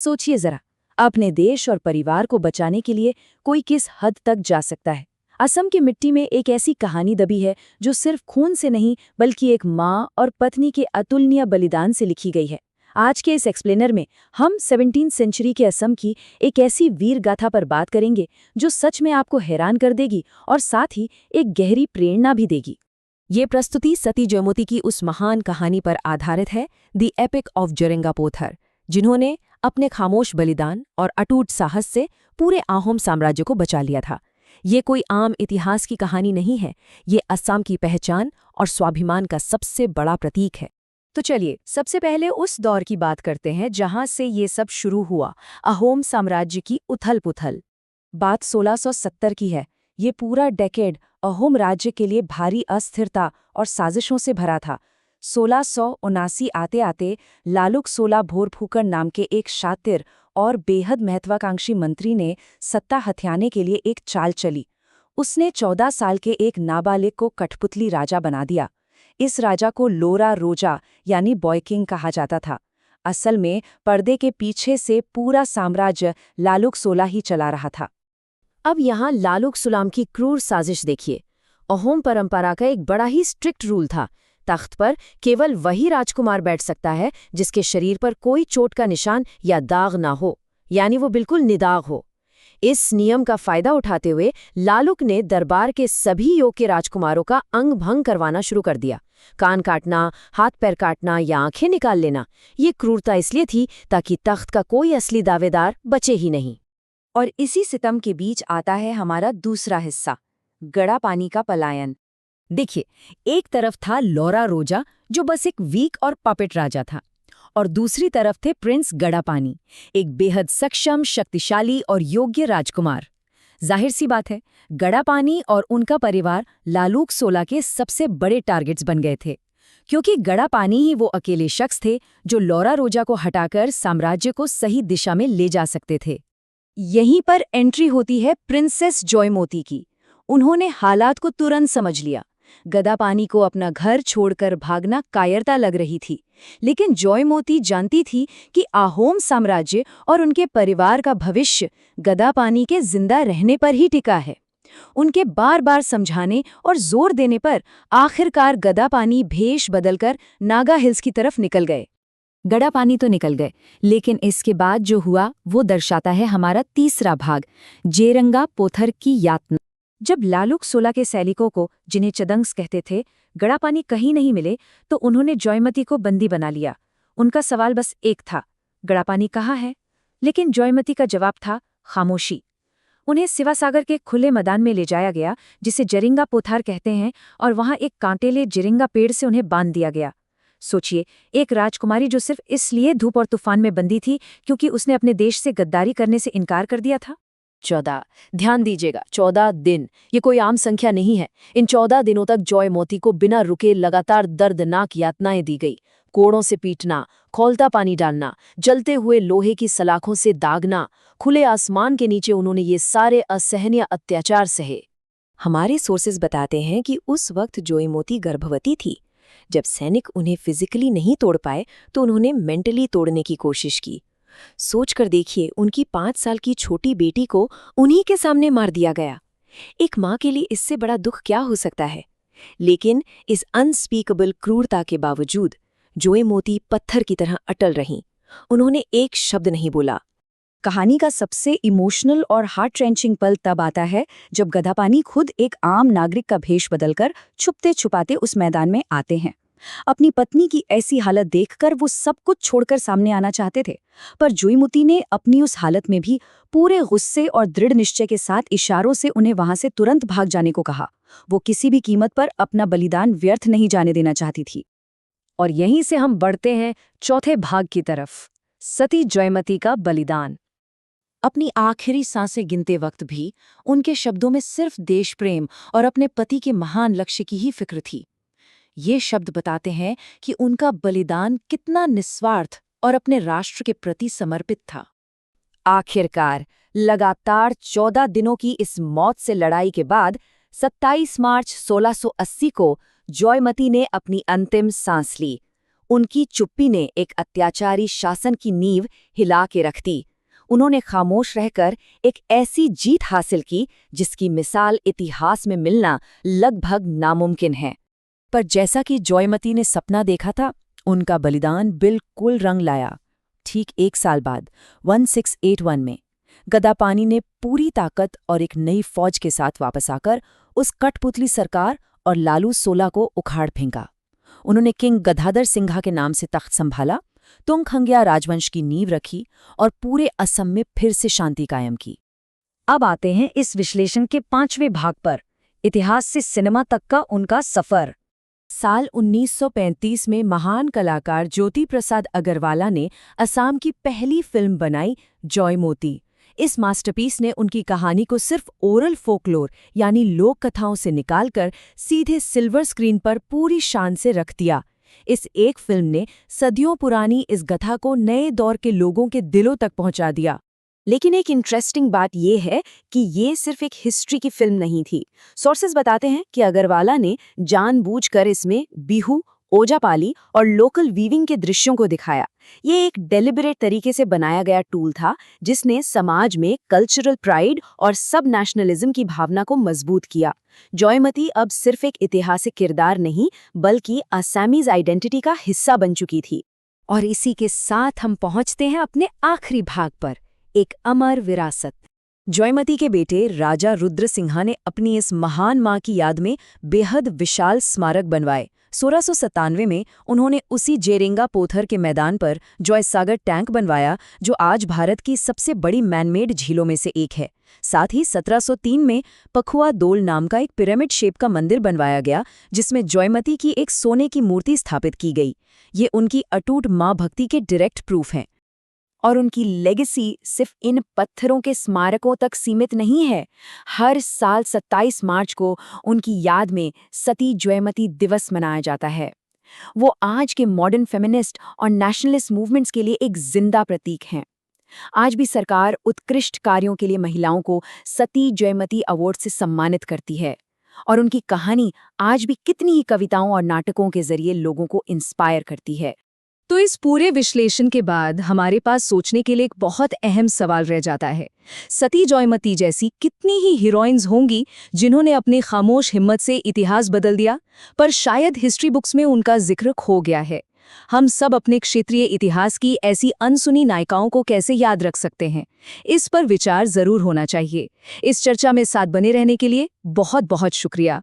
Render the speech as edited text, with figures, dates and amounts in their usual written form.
सोचिए जरा, अपने देश और परिवार को बचाने के लिए कोई किस हद तक जा सकता है। असम की मिट्टी में एक ऐसी कहानी दबी है जो सिर्फ खून से नहीं बल्कि एक माँ और पत्नी के अतुलनीय बलिदान से लिखी गई है। आज के इस एक्सप्लेनर में हम 17वीं सेंचुरी के असम की एक ऐसी वीर गाथा पर बात करेंगे जो सच में आपको हैरान कर देगी और साथ ही एक गहरी प्रेरणा भी देगी। ये प्रस्तुति सती जयमती की उस महान कहानी पर आधारित है, द एपिक ऑफ जोरेंगा पोथर, जिन्होंने अपने खामोश बलिदान और अटूट साहस से पूरे आहोम साम्राज्य को बचा लिया था। ये कोई आम इतिहास की कहानी नहीं है, ये असम की पहचान और स्वाभिमान का सबसे बड़ा प्रतीक है। तो चलिए सबसे पहले उस दौर की बात करते हैं जहां से ये सब शुरू हुआ, अहोम साम्राज्य की उथल-पुथल। बात 1670 की है। ये पूरा डेकेड अहोम राज्य के लिए भारी अस्थिरता और साजिशों से भरा था। 1679 आते आते लालुक सोला भोरफूकन नाम के एक शातिर और बेहद महत्वाकांक्षी मंत्री ने सत्ता हथियाने के लिए एक चाल चली। उसने 14 साल के एक नाबालिग को कठपुतली राजा बना दिया। इस राजा को लोरा रोजा यानी बॉय किंग कहा जाता था। असल में पर्दे के पीछे से पूरा साम्राज्य लालुक सोला ही चला रहा था। अब यहाँ लालुक सुलाम की क्रूर साजिश देखिए। अहोम परंपरा का एक बड़ा ही स्ट्रिक्ट रूल था, तख्त पर केवल वही राजकुमार बैठ सकता है जिसके शरीर पर कोई चोट का निशान या दाग ना हो, यानी वो बिल्कुल निदाग हो। इस नियम का फायदा उठाते हुए लालुक ने दरबार के सभी योग्य राजकुमारों का अंग भंग करवाना शुरू कर दिया। कान काटना, हाथ पैर काटना या आंखें निकाल लेना। ये क्रूरता इसलिए थी ताकि तख्त का कोई असली दावेदार बचे ही नहीं। और इसी सितम के बीच आता है हमारा दूसरा हिस्सा, गड़ा पानी का पलायन। देखिए, एक तरफ था लौरा रोजा जो बस एक वीक और पपेट राजा था, और दूसरी तरफ थे प्रिंस गड़ापानी, एक बेहद सक्षम, शक्तिशाली और योग्य राजकुमार। जाहिर सी बात है, गड़ापानी और उनका परिवार लालुक सोला के सबसे बड़े टारगेट्स बन गए थे, क्योंकि गड़ापानी ही वो अकेले शख्स थे जो लौरा रोजा को हटाकर साम्राज्य को सही दिशा में ले जा सकते थे। यहीं पर एंट्री होती है प्रिंसेस जॉयमती की। उन्होंने हालात को तुरंत समझ लिया। गदापानी को अपना घर छोड़कर भागना कायरता लग रही थी, लेकिन जॉयमती जानती थी कि आहोम साम्राज्य और उनके परिवार का भविष्य गदापानी के जिंदा रहने पर ही टिका है। उनके बार बार समझाने और जोर देने पर आखिरकार गदापानी भेष बदलकर नागा हिल्स की तरफ निकल गए। गड़ापानी तो निकल गए, लेकिन इसके बाद जो हुआ वो दर्शाता है हमारा तीसरा भाग, जेरंगा पोथर की यातना। जब लालुक सोला के सैनिकों को, जिन्हें चदंग्स कहते थे, गड़ापानी कहीं नहीं मिले तो उन्होंने जॉयमती को बंदी बना लिया। उनका सवाल बस एक था, गड़ापानी कहाँ है? लेकिन जॉयमती का जवाब था खामोशी। उन्हें सिवासागर के खुले मैदान में ले जाया गया, जिसे जरिंगा पोथार कहते हैं, और वहां एक कांटेले जिरिंगा पेड़ से उन्हें बांध दिया गया। सोचिए, एक राजकुमारी जो सिर्फ इसलिए धूप और तूफान में बंदी थी क्योंकि उसने अपने देश से गद्दारी करने से इनकार कर दिया था। 14, ध्यान दीजिएगा, 14 दिन। ये कोई आम संख्या नहीं है। इन 14 दिनों तक जॉयमती को बिना रुके लगातार दर्दनाक यातनाएं दी गई। कोड़ों से पीटना, खौलता पानी डालना, जलते हुए लोहे की सलाखों से दागना, खुले आसमान के नीचे उन्होंने ये सारे असहनीय अत्याचार सहे। हमारे सोर्सेज बताते हैं कि उस वक्त जॉयमती गर्भवती थी। जब सैनिक उन्हें फिजिकली नहीं तोड़ पाए तो उन्होंने मेंटली तोड़ने की कोशिश की। सोचकर देखिए, उनकी 5 साल की छोटी बेटी को उन्हीं के सामने मार दिया गया। एक माँ के लिए इससे बड़ा दुख क्या हो सकता है? लेकिन इस अनस्पीकेबल क्रूरता के बावजूद जॉयमती पत्थर की तरह अटल रहीं। उन्होंने एक शब्द नहीं बोला। कहानी का सबसे इमोशनल और हार्ट रेंचिंग पल तब आता है जब गदापानी खुद एक आम नागरिक का भेष बदलकर छुपते छुपाते उस मैदान में आते हैं। अपनी पत्नी की ऐसी हालत देखकर वो सब कुछ छोड़कर सामने आना चाहते थे, पर जॉयमती ने अपनी उस हालत में भी पूरे गुस्से और दृढ़ निश्चय के साथ इशारों से उन्हें वहां से तुरंत भाग जाने को कहा। वो किसी भी कीमत पर अपना बलिदान व्यर्थ नहीं जाने देना चाहती थी। और यहीं से हम बढ़ते हैं चौथे भाग की तरफ, सती जॉयमती का बलिदान। अपनी आखिरी सांसें गिनते वक्त भी उनके शब्दों में सिर्फ देश प्रेम और अपने पति के महान लक्ष्य की ही फिक्र थी। ये शब्द बताते हैं कि उनका बलिदान कितना निस्वार्थ और अपने राष्ट्र के प्रति समर्पित था। आखिरकार लगातार 14 दिनों की इस मौत से लड़ाई के बाद 27 मार्च 1680 को जॉयमती ने अपनी अंतिम सांस ली। उनकी चुप्पी ने एक अत्याचारी शासन की नींव हिला के रख दी। उन्होंने खामोश रहकर एक ऐसी जीत हासिल की जिसकी मिसाल इतिहास में मिलना लगभग नामुमकिन है। पर जैसा कि जॉयमती ने सपना देखा था, उनका बलिदान बिल्कुल रंग लाया। ठीक 1 साल बाद 1681 में गदापानी ने पूरी ताकत और एक नई फौज के साथ वापस आकर उस कठपुतली सरकार और लालू सोला को उखाड़ फेंका। उन्होंने किंग गदाधर सिंघा के नाम से तख्त संभाला, तुंगखंग्या राजवंश की नींव रखी और पूरे असम में फिर से शांति कायम की। अब आते हैं इस विश्लेषण के 5वें भाग पर, इतिहास से सिनेमा तक का उनका सफर। साल 1935 में महान कलाकार ज्योति प्रसाद अग्रवाला ने असम की पहली फिल्म बनाई जॉयमती। इस मास्टरपीस ने उनकी कहानी को सिर्फ ओरल फोकलोर यानी लोक कथाओं से निकालकर सीधे सिल्वर स्क्रीन पर पूरी शान से रख दिया। इस एक फिल्म ने सदियों पुरानी इस कथा को नए दौर के लोगों के दिलों तक पहुंचा दिया। लेकिन एक इंटरेस्टिंग बात यह है कि ये सिर्फ एक हिस्ट्री की फिल्म नहीं थी। सोर्सेज बताते हैं कि अग्रवाला ने जानबूझकर इसमें बिहू, ओजापाली और लोकल वीविंग के दृश्यों को दिखाया। ये एक डेलिबरेट तरीके से बनाया गया टूल था जिसने समाज में कल्चरल प्राइड और सब नेशनलिज्म की भावना को मजबूत किया। जॉयमती अब सिर्फ एक ऐतिहासिक किरदार नहीं बल्कि असमीज आइडेंटिटी का हिस्सा बन चुकी थी। और इसी के साथ हम पहुंचते हैं अपने आखिरी भाग पर, एक अमर विरासत। जॉयमती के बेटे राजा रुद्र सिंहा ने अपनी इस महान मां की याद में बेहद विशाल स्मारक बनवाए। 1697 में उन्होंने उसी जेरेंगा पोथर के मैदान पर जॉयसागर टैंक बनवाया जो आज भारत की सबसे बड़ी मैनमेड झीलों में से एक है। साथ ही 1703 में पखुआ दोल नाम का एक पिरामिड शेप का मंदिर बनवाया गया जिसमें जॉयमती की एक सोने की मूर्ति स्थापित की गई। ये उनकी अटूट मां भक्ति के डायरेक्ट प्रूफ हैं। और उनकी लेगेसी सिर्फ इन पत्थरों के स्मारकों तक सीमित नहीं है। हर साल 27 मार्च को उनकी याद में सती जॉयमती दिवस मनाया जाता है। वो आज के मॉडर्न फेमिनिस्ट और नेशनलिस्ट मूवमेंट्स के लिए एक जिंदा प्रतीक हैं। आज भी सरकार उत्कृष्ट कार्यों के लिए महिलाओं को सती जॉयमती अवार्ड से सम्मानित करती है और उनकी कहानी आज भी कितनी ही कविताओं और नाटकों के जरिए लोगों को इंस्पायर करती है। तो इस पूरे विश्लेषण के बाद हमारे पास सोचने के लिए एक बहुत अहम सवाल रह जाता है। सती जॉयमती जैसी कितनी ही हीरोइंस होंगी जिन्होंने अपनी खामोश हिम्मत से इतिहास बदल दिया, पर शायद हिस्ट्री बुक्स में उनका जिक्र खो गया है। हम सब अपने क्षेत्रीय इतिहास की ऐसी अनसुनी नायिकाओं को कैसे याद रख सकते हैं? इस पर विचार जरूर होना चाहिए। इस चर्चा में साथ बने रहने के लिए बहुत बहुत शुक्रिया।